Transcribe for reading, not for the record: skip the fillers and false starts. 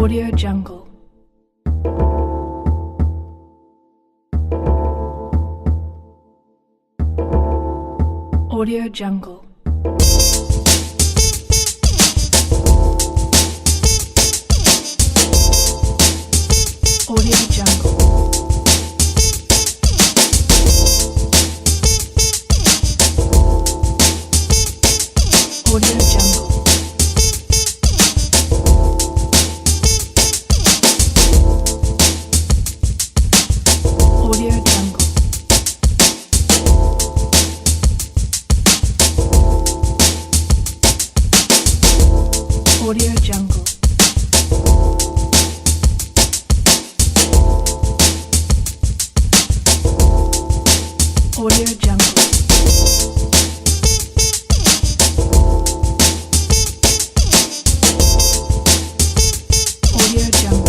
Audio Jungle. Audio Jungle. Audio Jungle. Audio Jungle. Audio Jungle. Audio Jungle. Audio Jungle. Audio Jungle.